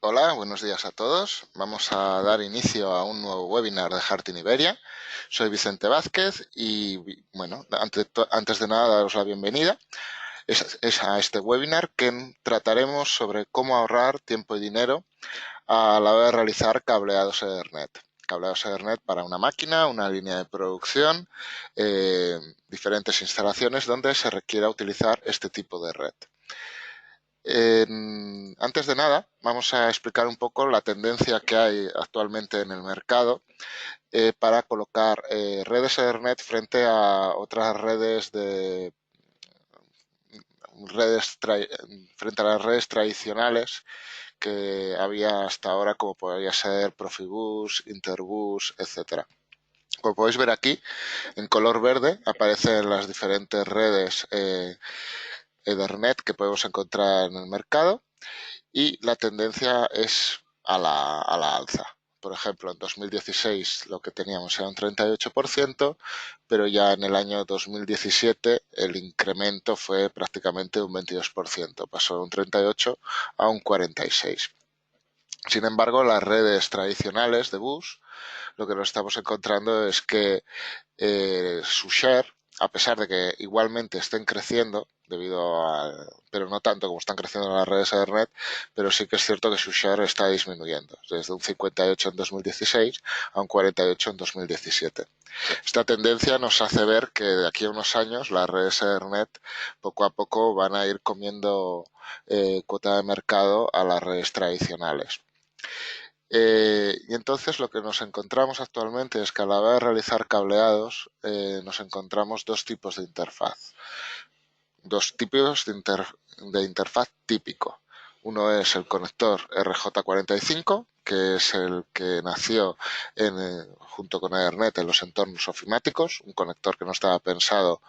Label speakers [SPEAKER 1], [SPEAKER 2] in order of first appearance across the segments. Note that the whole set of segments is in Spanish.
[SPEAKER 1] Hola, buenos días a todos. Vamos a dar inicio a un nuevo webinar de Harting Iberia. Soy Vicente Vázquez y, bueno, antes de nada daros la bienvenida es a este webinar que trataremos sobre cómo ahorrar tiempo y dinero a la hora de realizar cableados Ethernet. Cableados Ethernet para una máquina, una línea de producción, diferentes instalaciones donde se requiera utilizar este tipo de red. Antes de nada, vamos a explicar un poco la tendencia que hay actualmente en el mercado para colocar redes Ethernet frente a otras frente a las redes tradicionales que había hasta ahora, como podría ser Profibus, Interbus, etcétera. Como podéis ver aquí, en color verde aparecen las diferentes redes Ethernet que podemos encontrar en el mercado. Y la tendencia es a la alza. Por ejemplo, en 2016 lo que teníamos era un 38%, pero ya en el año 2017 el incremento fue prácticamente un 22%, pasó de un 38 a un 46. Sin embargo, las redes tradicionales de bus, lo que nos estamos encontrando es que su share, a pesar de que igualmente estén creciendo, pero no tanto como están creciendo las redes Ethernet, pero sí que es cierto que su share está disminuyendo, desde un 58 en 2016 a un 48 en 2017. Esta tendencia nos hace ver que de aquí a unos años las redes Ethernet poco a poco van a ir comiendo cuota de mercado a las redes tradicionales. Y entonces lo que nos encontramos actualmente es que a la hora de realizar cableados nos encontramos dos tipos de interfaz. Dos tipos de interfaz típico. Uno es el conector RJ45, que es el que nació junto con Ethernet en los entornos ofimáticos, un conector que no estaba pensado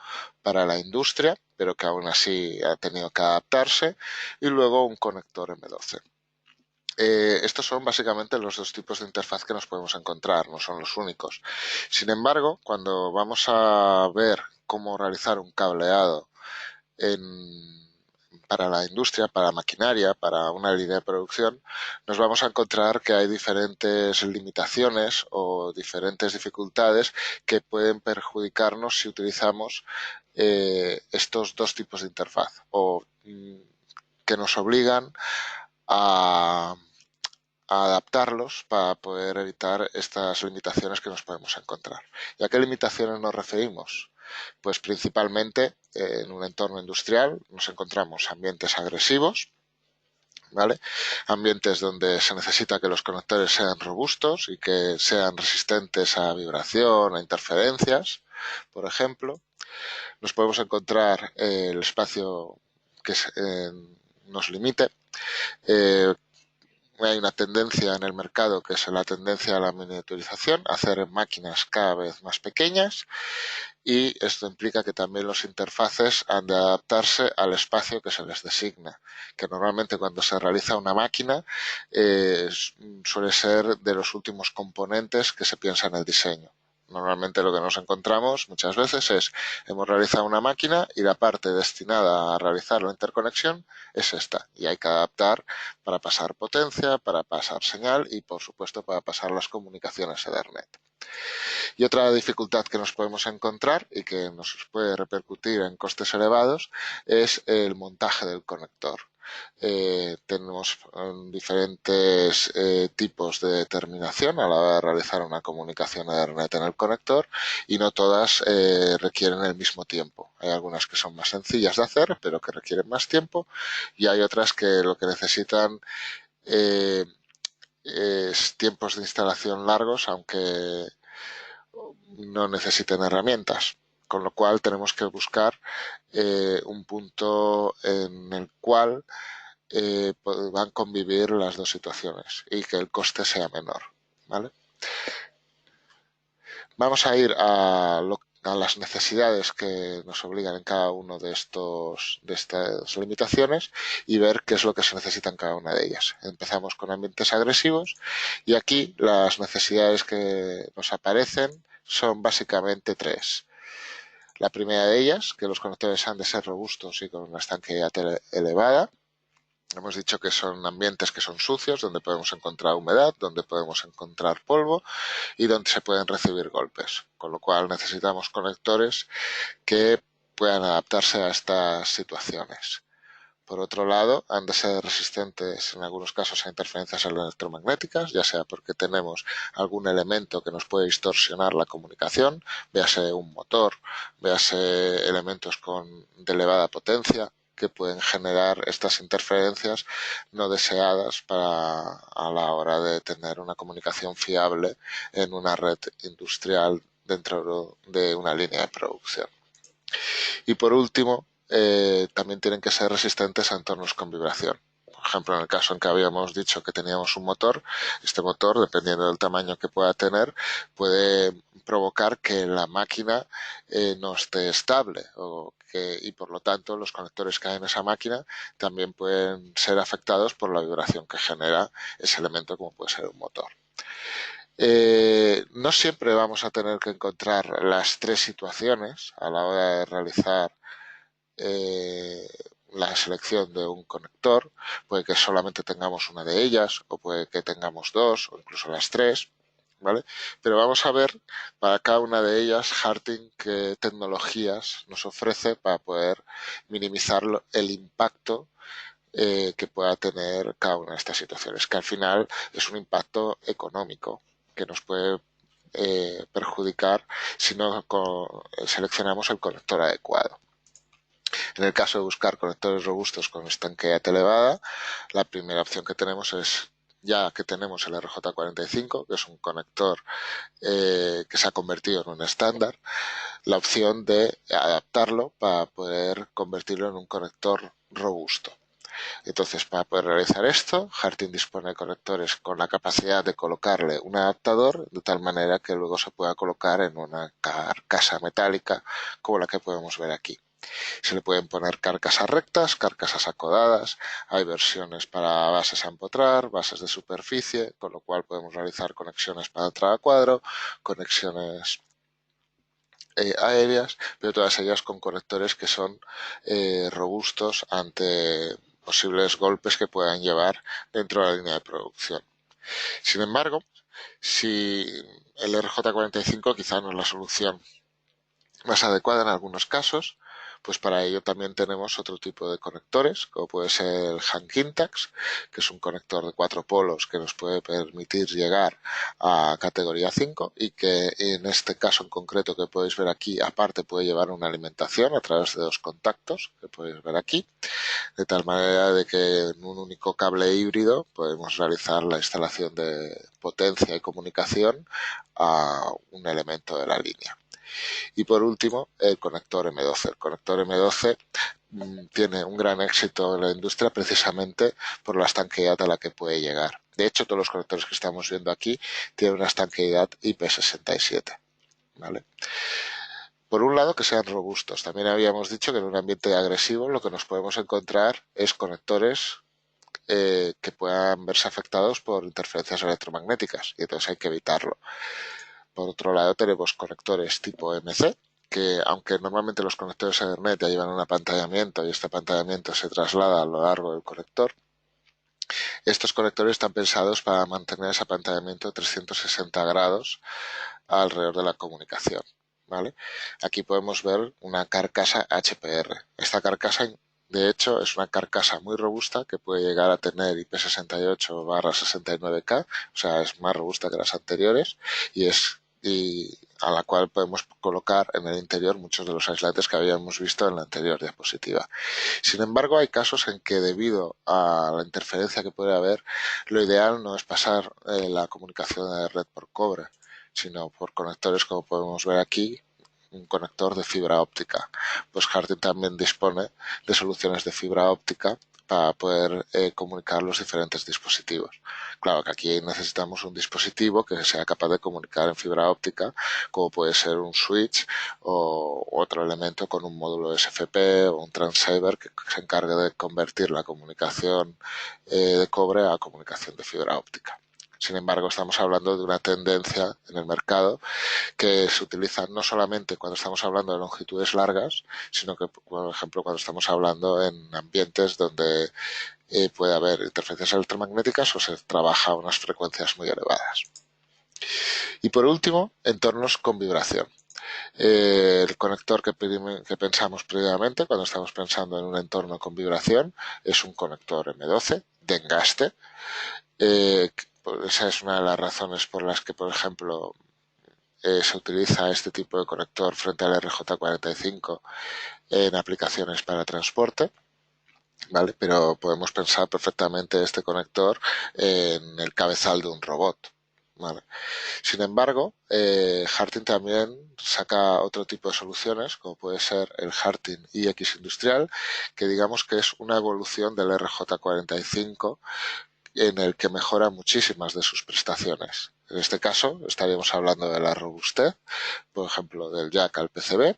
[SPEAKER 1] para la industria, pero que aún así ha tenido que adaptarse, y luego un conector M12. Estos son básicamente los dos tipos de interfaz que nos podemos encontrar, no son los únicos. Sin embargo, cuando vamos a ver cómo realizar un cableado para la industria, para maquinaria, para una línea de producción, nos vamos a encontrar que hay diferentes limitaciones o diferentes dificultades que pueden perjudicarnos si utilizamos estos dos tipos de interfaz o que nos obligan a adaptarlos para poder evitar estas limitaciones que nos podemos encontrar. ¿Y a qué limitaciones nos referimos? Pues principalmente en un entorno industrial nos encontramos ambientes agresivos, ¿vale? Ambientes donde se necesita que los conectores sean robustos y que sean resistentes a vibración, a interferencias, por ejemplo. Nos podemos encontrar el espacio que nos limite. Hay una tendencia en el mercado que es la tendencia a la miniaturización, hacer máquinas cada vez más pequeñas, y esto implica que también los interfaces han de adaptarse al espacio que se les designa, que normalmente cuando se realiza una máquina suele ser de los últimos componentes que se piensa en el diseño. Normalmente lo que nos encontramos muchas veces es, hemos realizado una máquina y la parte destinada a realizar la interconexión es esta. Y hay que adaptar para pasar potencia, para pasar señal y, por supuesto, para pasar las comunicaciones Ethernet. Y otra dificultad que nos podemos encontrar y que nos puede repercutir en costes elevados es el montaje del conector. Tenemos diferentes tipos de terminación a la hora de realizar una comunicación Ethernet en el conector y no todas requieren el mismo tiempo. Hay algunas que son más sencillas de hacer pero que requieren más tiempo, y hay otras que lo que necesitan es tiempos de instalación largos, aunque no necesiten herramientas, con lo cual tenemos que buscar un punto en el cual van a convivir las dos situaciones y que el coste sea menor, ¿vale? Vamos a ir a las necesidades que nos obligan en cada uno de estas limitaciones y ver qué es lo que se necesita en cada una de ellas. Empezamos con ambientes agresivos y aquí las necesidades que nos aparecen son básicamente tres. La primera de ellas, que los conectores han de ser robustos y con una estanqueidad elevada. Hemos dicho que son ambientes que son sucios, donde podemos encontrar humedad, donde podemos encontrar polvo y donde se pueden recibir golpes. Con lo cual necesitamos conectores que puedan adaptarse a estas situaciones. Por otro lado, han de ser resistentes en algunos casos a interferencias electromagnéticas, ya sea porque tenemos algún elemento que nos puede distorsionar la comunicación, véase un motor, véase elementos de elevada potencia, que pueden generar estas interferencias no deseadas a la hora de tener una comunicación fiable en una red industrial dentro de una línea de producción. Y por último, también tienen que ser resistentes a entornos con vibración. Por ejemplo, en el caso en que habíamos dicho que teníamos un motor, este motor, dependiendo del tamaño que pueda tener, puede provocar que la máquina no esté estable y por lo tanto los conectores que hay en esa máquina también pueden ser afectados por la vibración que genera ese elemento, como puede ser un motor. No siempre vamos a tener que encontrar las tres situaciones a la hora de realizar la selección de un conector. Puede que solamente tengamos una de ellas, o puede que tengamos dos, o incluso las tres, ¿vale? Pero vamos a ver para cada una de ellas Harting qué tecnologías nos ofrece para poder minimizar el impacto que pueda tener cada una de estas situaciones, que al final es un impacto económico que nos puede perjudicar si no seleccionamos el conector adecuado. En el caso de buscar conectores robustos con estanqueidad elevada, la primera opción que tenemos es, ya que tenemos el RJ45, que es un conector que se ha convertido en un estándar, la opción de adaptarlo para poder convertirlo en un conector robusto. Entonces, para poder realizar esto, Harting dispone de conectores con la capacidad de colocarle un adaptador de tal manera que luego se pueda colocar en una carcasa metálica como la que podemos ver aquí. Se le pueden poner carcasas rectas, carcasas acodadas, hay versiones para bases a empotrar, bases de superficie, con lo cual podemos realizar conexiones para entrada a cuadro, conexiones aéreas, pero todas ellas con conectores que son robustos ante posibles golpes que puedan llevar dentro de la línea de producción. Sin embargo, si el RJ45 quizá no es la solución más adecuada en algunos casos, pues para ello también tenemos otro tipo de conectores, como puede ser el Han-Kintax, que es un conector de 4 polos que nos puede permitir llegar a categoría 5 y que en este caso en concreto que podéis ver aquí, aparte puede llevar una alimentación a través de 2 contactos, que podéis ver aquí, de tal manera de que en un único cable híbrido podemos realizar la instalación de potencia y comunicación a un elemento de la línea. Y por último, el conector M12. El conector M12 tiene un gran éxito en la industria precisamente por la estanqueidad a la que puede llegar. De hecho, todos los conectores que estamos viendo aquí tienen una estanqueidad IP67. ¿Vale? Por un lado, que sean robustos. También habíamos dicho que en un ambiente agresivo lo que nos podemos encontrar es conectores que puedan verse afectados por interferencias electromagnéticas y entonces hay que evitarlo. Por otro lado, tenemos conectores tipo MC, que aunque normalmente los conectores Ethernet ya llevan un apantallamiento y este apantallamiento se traslada a lo largo del conector, estos conectores están pensados para mantener ese apantallamiento 360 grados alrededor de la comunicación. ¿Vale? Aquí podemos ver una carcasa HPR. Esta carcasa, de hecho, es una carcasa muy robusta que puede llegar a tener IP68/69K, o sea, es más robusta que las anteriores y a la cual podemos colocar en el interior muchos de los aislantes que habíamos visto en la anterior diapositiva. Sin embargo, hay casos en que debido a la interferencia que puede haber, lo ideal no es pasar la comunicación de red por cobre, sino por conectores como podemos ver aquí, un conector de fibra óptica. Pues Harting también dispone de soluciones de fibra óptica para poder comunicar los diferentes dispositivos. Claro que aquí necesitamos un dispositivo que sea capaz de comunicar en fibra óptica, como puede ser un switch o otro elemento con un módulo SFP o un transceiver que se encargue de convertir la comunicación de cobre a comunicación de fibra óptica. Sin embargo, estamos hablando de una tendencia en el mercado que se utiliza no solamente cuando estamos hablando de longitudes largas, sino que, por ejemplo, cuando estamos hablando en ambientes donde puede haber interferencias electromagnéticas o se trabaja a unas frecuencias muy elevadas. Y por último, entornos con vibración. El conector que pensamos previamente cuando estamos pensando en un entorno con vibración es un conector M12 de engaste. Esa es una de las razones por las que, por ejemplo, se utiliza este tipo de conector frente al RJ45 en aplicaciones para transporte. ¿Vale? Pero podemos pensar perfectamente este conector en el cabezal de un robot. ¿Vale? Sin embargo, Harting también saca otro tipo de soluciones, como puede ser el Harting iX industrial, que digamos que es una evolución del RJ45 en el que mejora muchísimas de sus prestaciones. En este caso, estaríamos hablando de la robustez, por ejemplo, del jack al PCB,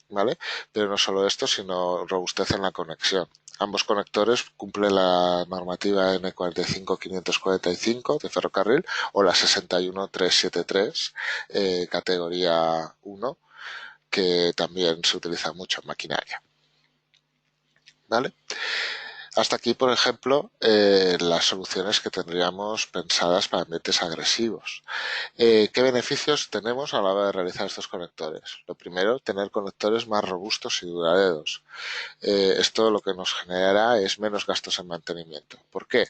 [SPEAKER 1] ¿vale? Pero no solo esto, sino robustez en la conexión. Ambos conectores cumplen la normativa N45545 de ferrocarril o la 61373 categoría 1, que también se utiliza mucho en maquinaria. ¿Vale? Hasta aquí, por ejemplo, las soluciones que tendríamos pensadas para ambientes agresivos. ¿Qué beneficios tenemos a la hora de realizar estos conectores? Lo primero, tener conectores más robustos y duraderos. Esto lo que nos generará es menos gastos en mantenimiento. ¿Por qué?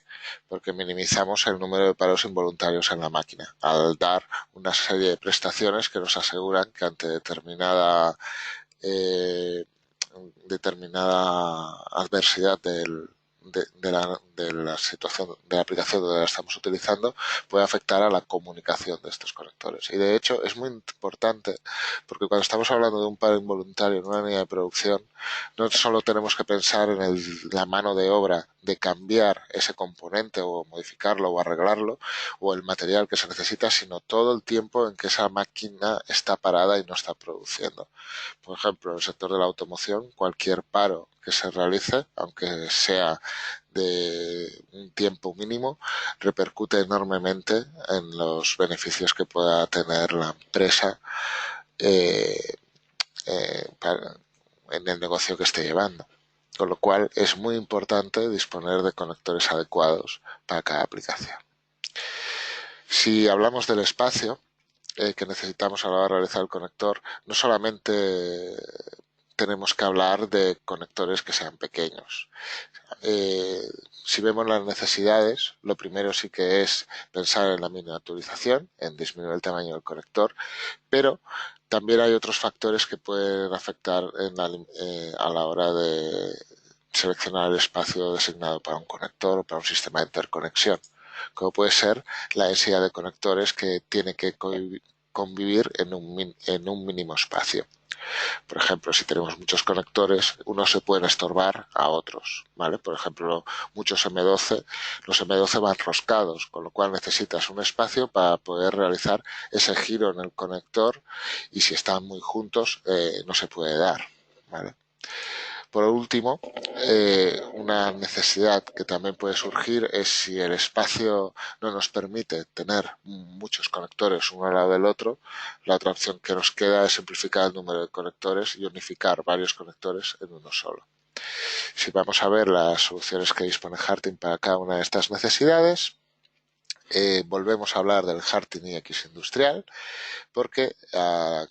[SPEAKER 1] Porque minimizamos el número de paros involuntarios en la máquina, al dar una serie de prestaciones que nos aseguran que ante determinada adversidad de la situación de la aplicación donde la estamos utilizando puede afectar a la comunicación de estos conectores. Y de hecho es muy importante porque cuando estamos hablando de un paro involuntario en una línea de producción, no solo tenemos que pensar en la mano de obra de cambiar ese componente o modificarlo o arreglarlo o el material que se necesita, sino todo el tiempo en que esa máquina está parada y no está produciendo. Por ejemplo, en el sector de la automoción, cualquier paro que se realice, aunque sea de un tiempo mínimo, repercute enormemente en los beneficios que pueda tener la empresa eh, en el negocio que esté llevando. Con lo cual es muy importante disponer de conectores adecuados para cada aplicación. Si hablamos del espacio que necesitamos a la hora de realizar el conector, no solamente tenemos que hablar de conectores que sean pequeños. Si vemos las necesidades, lo primero sí que es pensar en la miniaturización, en disminuir el tamaño del conector, pero también hay otros factores que pueden afectar a la hora de seleccionar el espacio designado para un conector o para un sistema de interconexión, como puede ser la densidad de conectores que tiene que convivir en un mínimo espacio. Por ejemplo, si tenemos muchos conectores, unos se pueden estorbar a otros, ¿vale? Por ejemplo, muchos M12, los M12 van roscados, con lo cual necesitas un espacio para poder realizar ese giro en el conector y si están muy juntos no se puede dar, ¿vale? Por último, una necesidad que también puede surgir es si el espacio no nos permite tener muchos conectores uno al lado del otro, la otra opción que nos queda es simplificar el número de conectores y unificar varios conectores en uno solo. Si vamos a ver las soluciones que dispone Harting para cada una de estas necesidades, volvemos a hablar del Harting iX industrial, porque,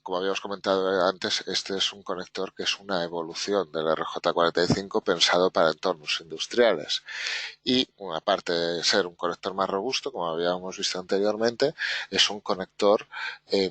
[SPEAKER 1] como habíamos comentado antes, este es un conector que es una evolución del RJ45 pensado para entornos industriales. Y, aparte de ser un conector más robusto, como habíamos visto anteriormente, es un conector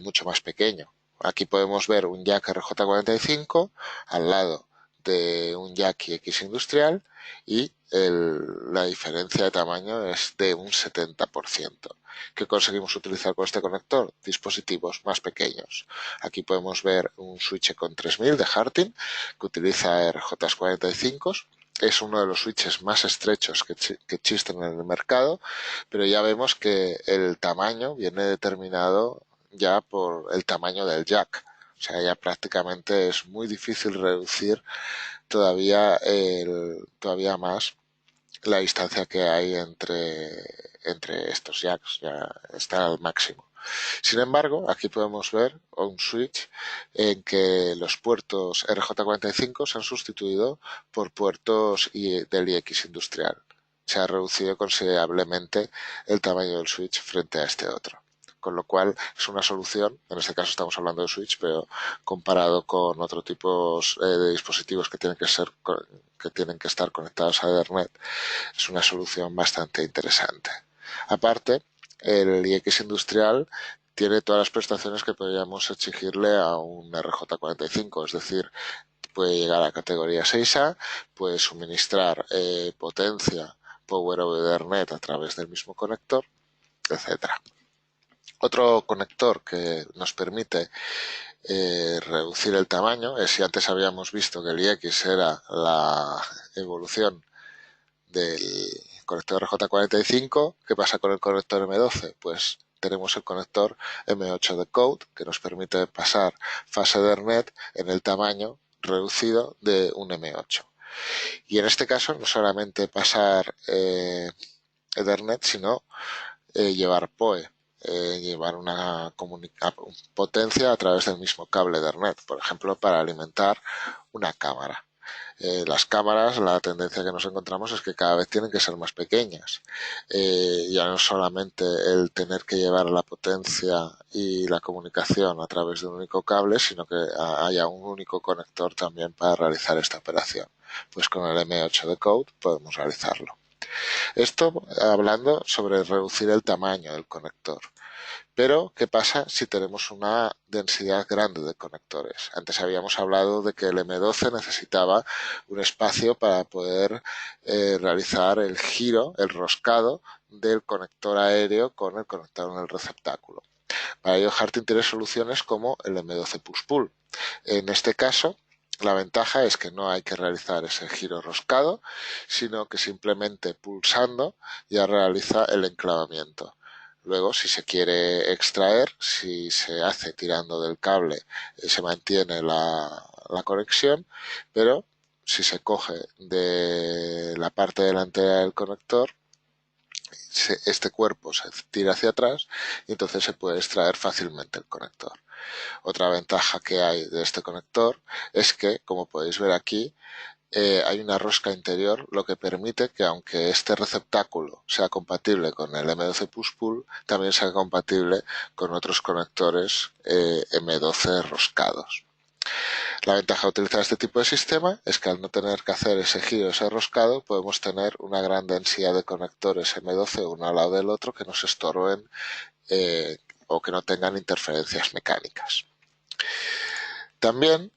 [SPEAKER 1] mucho más pequeño. Aquí podemos ver un jack RJ45 al lado de un jack iX industrial y la diferencia de tamaño es de un 70%. ¿Qué conseguimos utilizar con este conector? Dispositivos más pequeños. Aquí podemos ver un switch con 3000 de Harting que utiliza RJ45. Es uno de los switches más estrechos que existen en el mercado, pero ya vemos que el tamaño viene determinado ya por el tamaño del jack. O sea, ya prácticamente es muy difícil reducir todavía más la distancia que hay entre entre estos jacks, ya está al máximo. Sin embargo, aquí podemos ver un switch en que los puertos RJ45 se han sustituido por puertos del IX industrial. Se ha reducido considerablemente el tamaño del switch frente a este otro. Con lo cual es una solución, en este caso estamos hablando de switch, pero comparado con otros tipos de dispositivos que tienen que estar conectados a Ethernet, es una solución bastante interesante. Aparte, el IX industrial tiene todas las prestaciones que podríamos exigirle a un RJ45, es decir, puede llegar a categoría 6A, puede suministrar potencia Power over Ethernet a través del mismo conector, etcétera. Otro conector que nos permite reducir el tamaño es, si antes habíamos visto que el IX era la evolución del conector RJ45, ¿qué pasa con el conector M12? Pues tenemos el conector M8 de Code, que nos permite pasar fase Ethernet en el tamaño reducido de un M8. Y en este caso no solamente pasar Ethernet, sino llevar PoE, llevar una potencia a través del mismo cable Ethernet, por ejemplo, para alimentar una cámara. Las cámaras, la tendencia que nos encontramos es que cada vez tienen que ser más pequeñas. Ya no solamente el tener que llevar la potencia y la comunicación a través de un único cable, sino que haya un único conector también para realizar esta operación. Pues con el M8 de Code podemos realizarlo. Esto hablando sobre reducir el tamaño del conector. Pero, ¿qué pasa si tenemos una densidad grande de conectores? Antes habíamos hablado de que el M12 necesitaba un espacio para poder realizar el giro, el roscado del conector aéreo con el conector en el receptáculo. Para ello, Harting tiene soluciones como el M12 Push-Pull. En este caso, la ventaja es que no hay que realizar ese giro roscado, sino que simplemente pulsando ya realiza el enclavamiento. Luego, si se quiere extraer, si se hace tirando del cable, se mantiene la conexión, pero si se coge de la parte delantera del conector, este cuerpo se tira hacia atrás y entonces se puede extraer fácilmente el conector. Otra ventaja que hay de este conector es que, como podéis ver aquí, hay una rosca interior, lo que permite que, aunque este receptáculo sea compatible con el M12 Push-Pull, también sea compatible con otros conectores M12 roscados. La ventaja de utilizar este tipo de sistema es que, al no tener que hacer ese giro, ese roscado, podemos tener una gran densidad de conectores M12 uno al lado del otro que nos estorben o que no tengan interferencias mecánicas. También,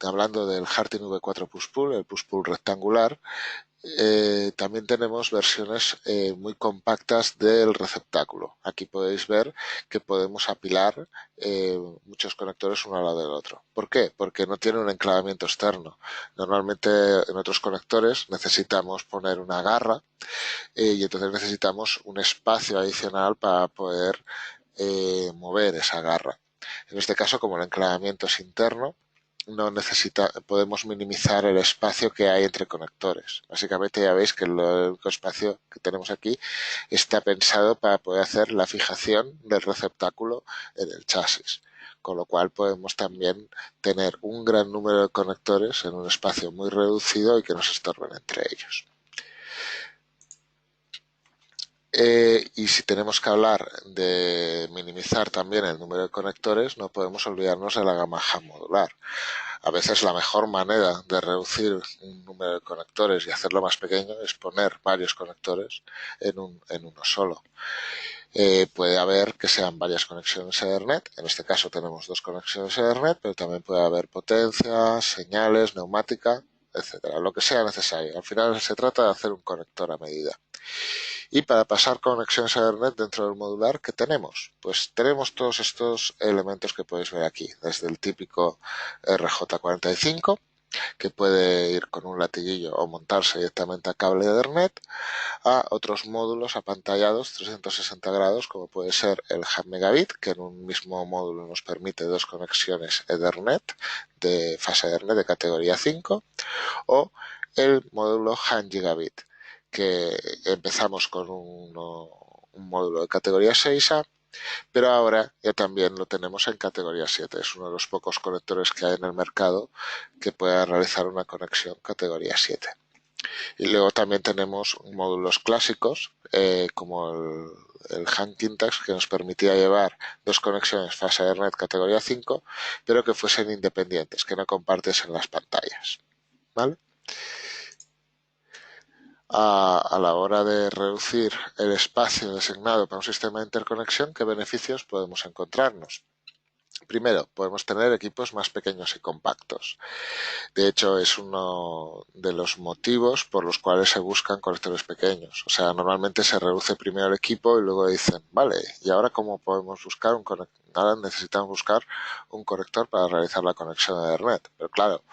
[SPEAKER 1] hablando del Harting V4 Push-Pull, el Push-Pull rectangular, también tenemos versiones muy compactas del receptáculo. Aquí podéis ver que podemos apilar muchos conectores uno al lado del otro. ¿Por qué? Porque no tiene un enclavamiento externo. Normalmente en otros conectores necesitamos poner una garra y entonces necesitamos un espacio adicional para poder mover esa garra. En este caso, como el enclavamiento es interno, podemos minimizar el espacio que hay entre conectores. Básicamente ya veis que el único espacio que tenemos aquí está pensado para poder hacer la fijación del receptáculo en el chasis, con lo cual podemos también tener un gran número de conectores en un espacio muy reducido y que no se estorben entre ellos. Y si tenemos que hablar de minimizar también el número de conectores, no podemos olvidarnos de la gama HAM modular. A veces la mejor manera de reducir un número de conectores y hacerlo más pequeño es poner varios conectores en uno solo. Puede haber que sean varias conexiones Ethernet, en este caso tenemos dos conexiones Ethernet, pero también puede haber potencia, señales, neumática, etcétera, lo que sea necesario. Al final se trata de hacer un conector a medida. Y para pasar conexiones a Ethernet dentro del modular, ¿qué tenemos? Pues tenemos todos estos elementos que podéis ver aquí, desde el típico RJ45, que puede ir con un latiguillo o montarse directamente a cable de Ethernet, a otros módulos apantallados 360 grados, como puede ser el Hub Megabit, que en un mismo módulo nos permite dos conexiones Ethernet de fase Ethernet de categoría 5, o el módulo Han Gigabit, que empezamos con un módulo de categoría 6A, pero ahora ya también lo tenemos en categoría 7. Es uno de los pocos conectores que hay en el mercado que pueda realizar una conexión categoría 7. Y luego también tenemos módulos clásicos como el Han Kintax, que nos permitía llevar dos conexiones fase Ethernet categoría 5, pero que fuesen independientes, que no compartiesen las pantallas. ¿Vale? A la hora de reducir el espacio designado para un sistema de interconexión, ¿qué beneficios podemos encontrarnos? Primero, podemos tener equipos más pequeños y compactos. De hecho, es uno de los motivos por los cuales se buscan conectores pequeños. O sea, normalmente se reduce primero el equipo y luego dicen, vale, ¿y ahora cómo podemos buscar un conector? Ahora necesitamos buscar un conector para realizar la conexión de Ethernet. Pero claro,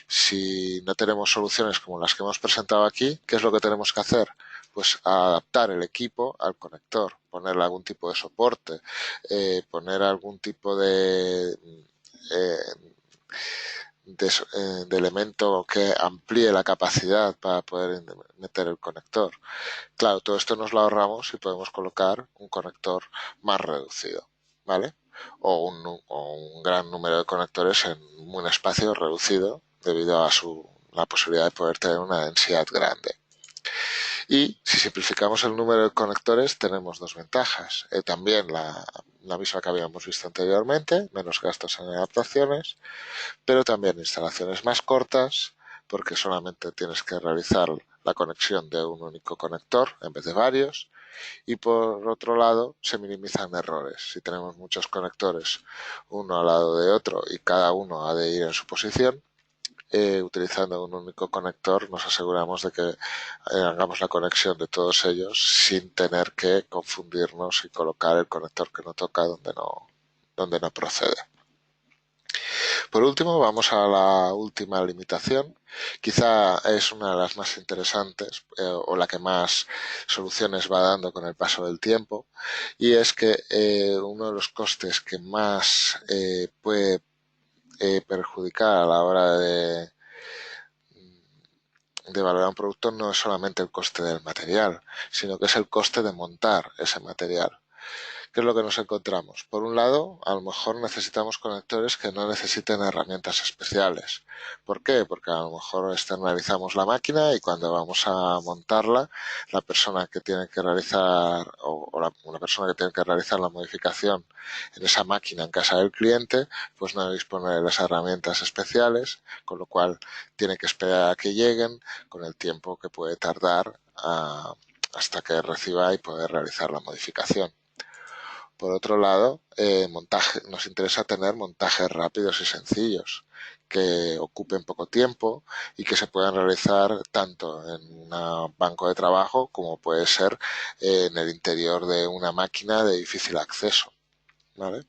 [SPEAKER 1] si no tenemos soluciones como las que hemos presentado aquí, ¿qué es lo que tenemos que hacer? Pues adaptar el equipo al conector, ponerle algún tipo de soporte, poner algún tipo eh, de elemento que amplíe la capacidad para poder meter el conector. Claro, todo esto nos lo ahorramos y podemos colocar un conector más reducido, ¿vale? O un gran número de conectores en un espacio reducido debido a la posibilidad de poder tener una densidad grande. Y si simplificamos el número de conectores tenemos dos ventajas. También la misma que habíamos visto anteriormente, menos gastos en adaptaciones, pero también instalaciones más cortas porque solamente tienes que realizar la conexión de un único conector en vez de varios, y por otro lado se minimizan errores. Si tenemos muchos conectores uno al lado de otro y cada uno ha de ir en su posición, utilizando un único conector nos aseguramos de que hagamos la conexión de todos ellos sin tener que confundirnos y colocar el conector que no toca donde no procede. Por último, vamos a la última limitación. Quizá es una de las más interesantes o la que más soluciones va dando con el paso del tiempo, y es que uno de los costes que más puede perjudicar a la hora de valorar un producto no es solamente el coste del material, sino que es el coste de montar ese material. ¿Qué es lo que nos encontramos? Por un lado, a lo mejor necesitamos conectores que no necesiten herramientas especiales. ¿Por qué? Porque a lo mejor externalizamos la máquina y cuando vamos a montarla, la persona que tiene que realizar una persona que tiene que realizar la modificación en esa máquina en casa del cliente, pues no dispone de las herramientas especiales, con lo cual tiene que esperar a que lleguen con el tiempo que puede tardar hasta que reciba y poder realizar la modificación. Por otro lado, nos interesa tener montajes rápidos y sencillos que ocupen poco tiempo y que se puedan realizar tanto en un banco de trabajo como puede ser en el interior de una máquina de difícil acceso, ¿vale?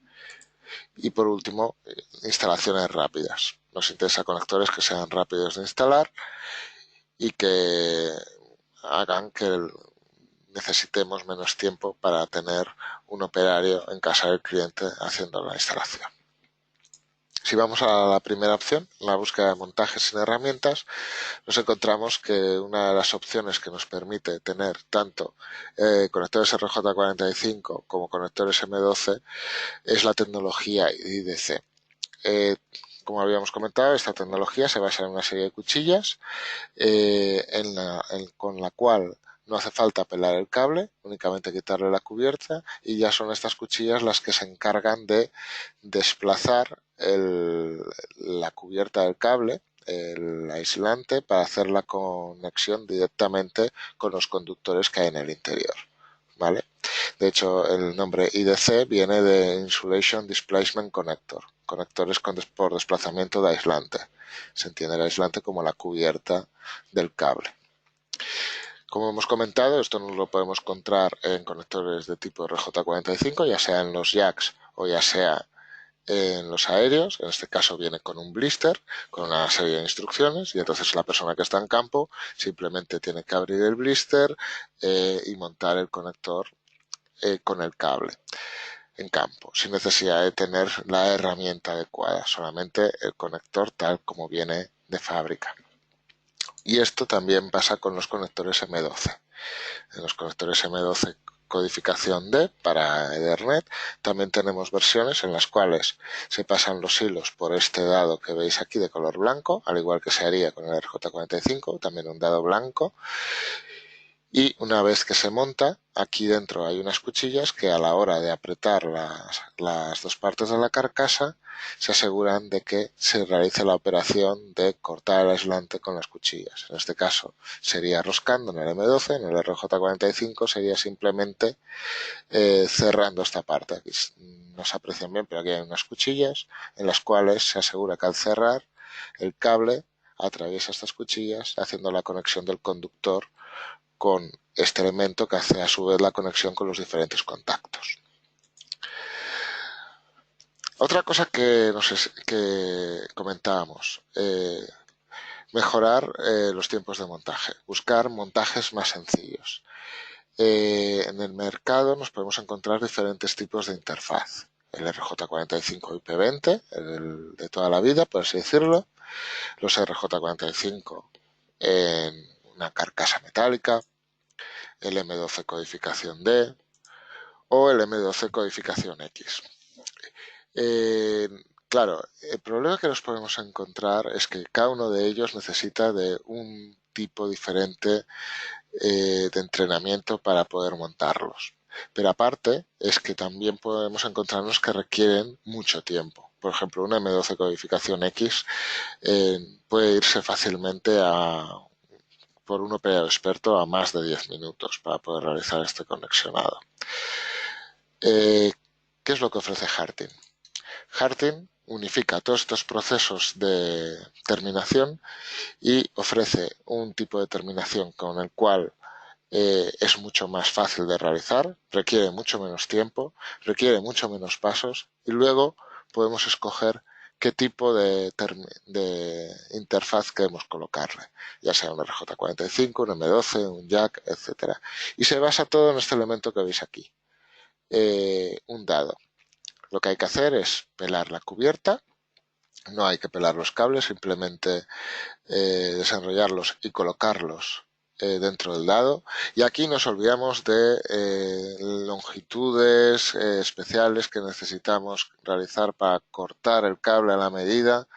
[SPEAKER 1] Y por último, instalaciones rápidas. Nos interesa conectores que sean rápidos de instalar y que hagan que necesitemos menos tiempo para tener un operario en casa del cliente haciendo la instalación. Si vamos a la primera opción, la búsqueda de montajes sin herramientas, nos encontramos que una de las opciones que nos permite tener tanto conectores RJ45 como conectores M12 es la tecnología IDC. Como habíamos comentado, esta tecnología se basa en una serie de cuchillas con la cual no hace falta pelar el cable, únicamente quitarle la cubierta y ya son estas cuchillas las que se encargan de desplazar la cubierta del cable, el aislante, para hacer la conexión directamente con los conductores que hay en el interior. ¿Vale? De hecho, el nombre IDC viene de Insulation Displacement Connector, conectores por desplazamiento de aislante. Se entiende el aislante como la cubierta del cable. Como hemos comentado, esto no lo podemos encontrar en conectores de tipo RJ45, ya sea en los jacks o ya sea en los aéreos. En este caso viene con un blister, con una serie de instrucciones, y entonces la persona que está en campo simplemente tiene que abrir el blister y montar el conector con el cable en campo, sin necesidad de tener la herramienta adecuada, solamente el conector tal como viene de fábrica. Y esto también pasa con los conectores M12. En los conectores M12 codificación D para Ethernet también tenemos versiones en las cuales se pasan los hilos por este dado que veis aquí de color blanco, al igual que se haría con el RJ45, también un dado blanco. Y una vez que se monta, aquí dentro hay unas cuchillas que a la hora de apretar las dos partes de la carcasa se aseguran de que se realice la operación de cortar el aislante con las cuchillas. En este caso sería roscando en el M12, en el RJ45 sería simplemente cerrando esta parte. Aquí no se aprecian bien, pero aquí hay unas cuchillas en las cuales se asegura que al cerrar el cable atraviesa estas cuchillas haciendo la conexión del conductor con este elemento que hace a su vez la conexión con los diferentes contactos. Otra cosa que comentábamos, mejorar los tiempos de montaje, buscar montajes más sencillos. En el mercado nos podemos encontrar diferentes tipos de interfaz. El RJ45 IP20, el de toda la vida, por así decirlo. Los RJ45 en una carcasa metálica, el M12 codificación D o el M12 codificación X. Claro, el problema que nos podemos encontrar es que cada uno de ellos necesita de un tipo diferente de entrenamiento para poder montarlos. Pero aparte es que también podemos encontrarnos que requieren mucho tiempo. Por ejemplo, una M12 codificación X puede irse fácilmente por un operador experto a más de 10 minutos para poder realizar este conexionado. ¿Qué es lo que ofrece Harting? Harting unifica todos estos procesos de terminación y ofrece un tipo de terminación con el cual es mucho más fácil de realizar, requiere mucho menos tiempo, requiere mucho menos pasos y luego podemos escoger qué tipo de interfaz queremos colocarle, ya sea un RJ45, un M12, un jack, etcétera. Y se basa todo en este elemento que veis aquí, un dado. Lo que hay que hacer es pelar la cubierta, no hay que pelar los cables, simplemente desenrollarlos y colocarlos dentro del dado. Y aquí nos olvidamos de longitudes especiales que necesitamos realizar para cortar el cable a la medida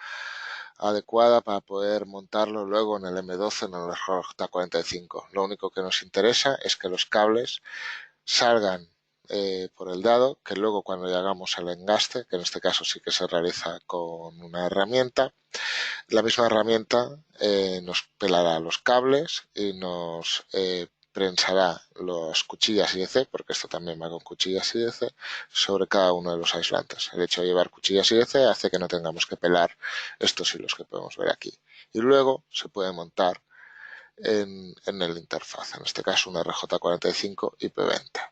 [SPEAKER 1] adecuada para poder montarlo luego en el M12 en el RJ45. Lo único que nos interesa es que los cables salgan por el dado, que luego cuando hagamos el engaste, que en este caso sí que se realiza con una herramienta, la misma herramienta nos pelará los cables y nos prensará las cuchillas IEC, porque esto también va con cuchillas IEC, sobre cada uno de los aislantes. El hecho de llevar cuchillas IEC hace que no tengamos que pelar estos hilos que podemos ver aquí. Y luego se puede montar en el interfaz, en este caso un RJ45 IP20.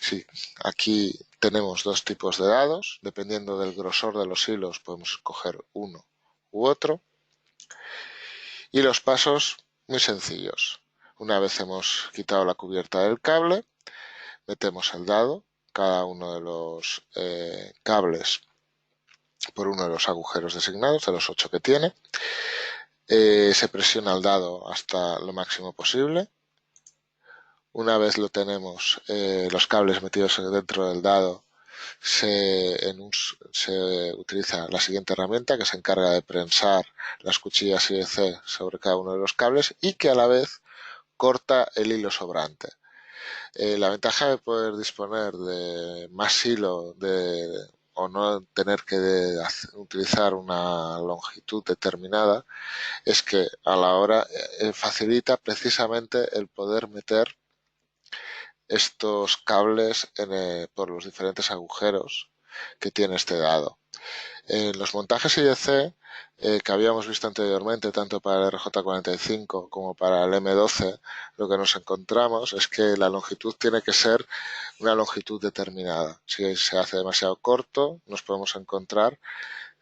[SPEAKER 1] Sí, aquí tenemos dos tipos de dados, dependiendo del grosor de los hilos podemos escoger uno u otro. Y los pasos muy sencillos. Una vez hemos quitado la cubierta del cable, metemos el dado, cada uno de los cables por uno de los agujeros designados, de los 8 que tiene. Se presiona el dado hasta lo máximo posible. Una vez lo tenemos, los cables metidos dentro del dado, se utiliza la siguiente herramienta que se encarga de prensar las cuchillas IEC sobre cada uno de los cables y que a la vez corta el hilo sobrante. La ventaja de poder disponer de más hilo o no tener que utilizar una longitud determinada es que a la hora facilita precisamente el poder meter estos cables por los diferentes agujeros que tiene este dado. En los montajes IEC que habíamos visto anteriormente, tanto para el RJ45 como para el M12, lo que nos encontramos es que la longitud tiene que ser una longitud determinada. Si se hace demasiado corto, nos podemos encontrar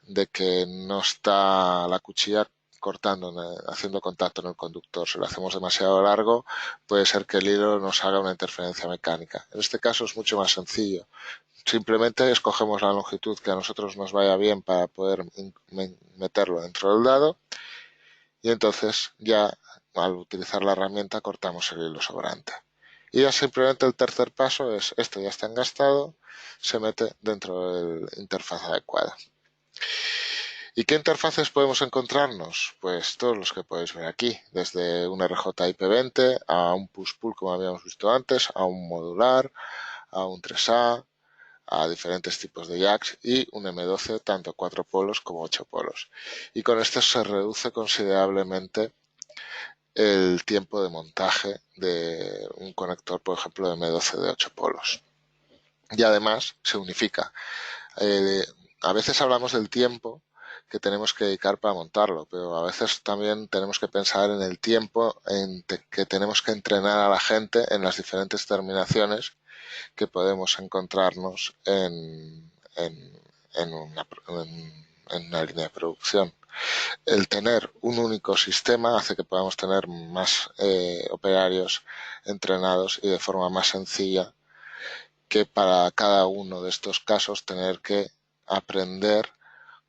[SPEAKER 1] de que no está la cuchilla cortando, haciendo contacto en el conductor. Si lo hacemos demasiado largo, puede ser que el hilo nos haga una interferencia mecánica. En este caso es mucho más sencillo. Simplemente escogemos la longitud que a nosotros nos vaya bien para poder meterlo dentro del dado y entonces ya al utilizar la herramienta cortamos el hilo sobrante. Y ya simplemente el tercer paso es, esto ya está engastado, se mete dentro de la interfaz adecuada. ¿Y qué interfaces podemos encontrarnos? Pues todos los que podéis ver aquí, desde un RJ-IP20 a un push-pull como habíamos visto antes, a un modular, a un 3A, a diferentes tipos de jacks y un M12 tanto 4 polos como 8 polos. Y con esto se reduce considerablemente el tiempo de montaje de un conector, por ejemplo, de M12 de 8 polos. Y además se unifica. A veces hablamos del tiempo que tenemos que dedicar para montarlo, pero a veces también tenemos que pensar en el tiempo que tenemos que entrenar a la gente en las diferentes terminaciones que podemos encontrarnos en una línea de producción. El tener un único sistema hace que podamos tener más operarios entrenados y de forma más sencilla que para cada uno de estos casos tener que aprender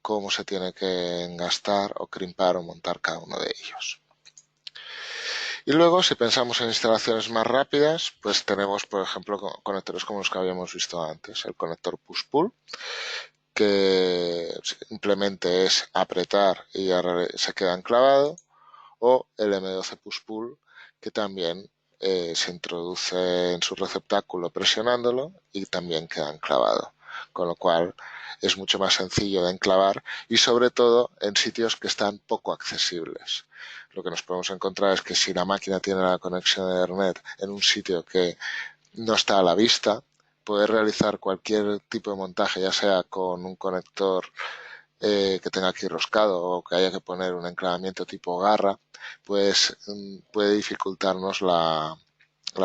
[SPEAKER 1] cómo se tiene que engastar o crimpar o montar cada uno de ellos. Y luego, si pensamos en instalaciones más rápidas, pues tenemos, por ejemplo, conectores como los que habíamos visto antes. El conector push-pull, que simplemente es apretar y ya se queda enclavado, o el M12 push-pull, que también se introduce en su receptáculo presionándolo y también queda enclavado, con lo cual es mucho más sencillo de enclavar y sobre todo en sitios que están poco accesibles. Lo que nos podemos encontrar es que si la máquina tiene la conexión de Ethernet en un sitio que no está a la vista, poder realizar cualquier tipo de montaje, ya sea con un conector que tenga aquí roscado o que haya que poner un enclavamiento tipo garra, pues puede dificultarnos la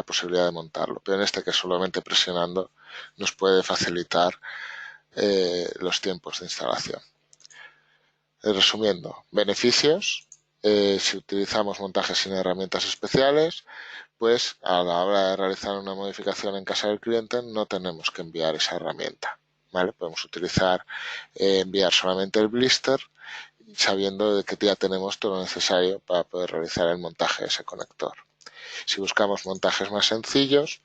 [SPEAKER 1] posibilidad de montarlo. Pero en este que solamente presionando nos puede facilitar los tiempos de instalación. Resumiendo, beneficios. Si utilizamos montajes sin herramientas especiales, pues a la hora de realizar una modificación en casa del cliente no tenemos que enviar esa herramienta. ¿Vale? Podemos utilizar, enviar solamente el blister sabiendo de que ya tenemos todo lo necesario para poder realizar el montaje de ese conector. Si buscamos montajes más sencillos,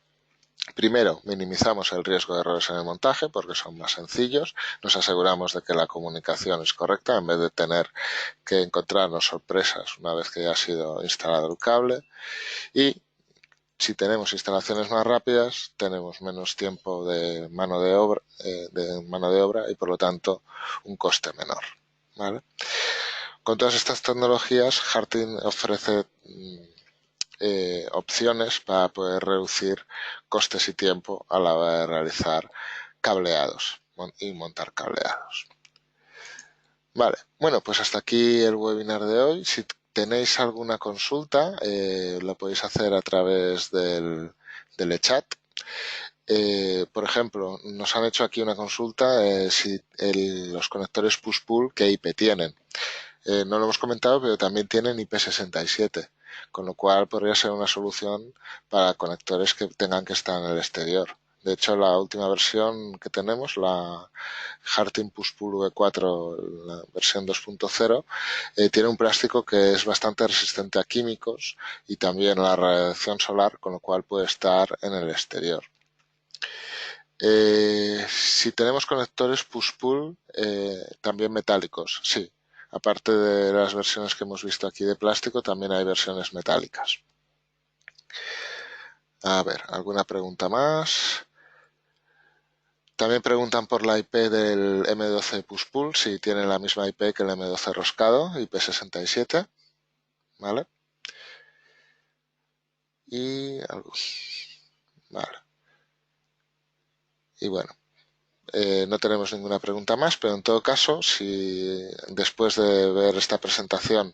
[SPEAKER 1] primero, minimizamos el riesgo de errores en el montaje porque son más sencillos. Nos aseguramos de que la comunicación es correcta en vez de tener que encontrarnos sorpresas una vez que ya ha sido instalado el cable. Y si tenemos instalaciones más rápidas, tenemos menos tiempo de mano de obra y por lo tanto un coste menor. ¿Vale? Con todas estas tecnologías, Harting ofrece opciones para poder reducir costes y tiempo a la hora de realizar cableados y montar cableados. Vale, bueno, pues hasta aquí el webinar de hoy. Si tenéis alguna consulta, lo podéis hacer a través del chat. Por ejemplo, nos han hecho aquí una consulta si los conectores push-pull qué IP tienen. No lo hemos comentado, pero también tienen IP67, con lo cual podría ser una solución para conectores que tengan que estar en el exterior. De hecho, la última versión que tenemos, la Harting Push-Pull V4, la versión 2.0, tiene un plástico que es bastante resistente a químicos y también a la radiación solar, con lo cual puede estar en el exterior. Si tenemos conectores push-pull, también metálicos, sí. Aparte de las versiones que hemos visto aquí de plástico, también hay versiones metálicas. A ver, ¿alguna pregunta más? También preguntan por la IP del M12 push-pull, si tiene la misma IP que el M12 roscado, IP67. ¿Vale? Y algo. Vale. Y bueno. No tenemos ninguna pregunta más, pero en todo caso, si después de ver esta presentación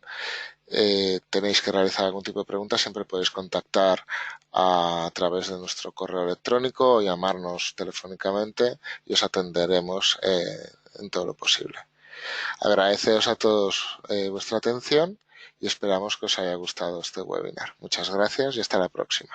[SPEAKER 1] tenéis que realizar algún tipo de pregunta, siempre podéis contactar a través de nuestro correo electrónico o llamarnos telefónicamente y os atenderemos en todo lo posible. Agradeceros a todos vuestra atención y esperamos que os haya gustado este webinar. Muchas gracias y hasta la próxima.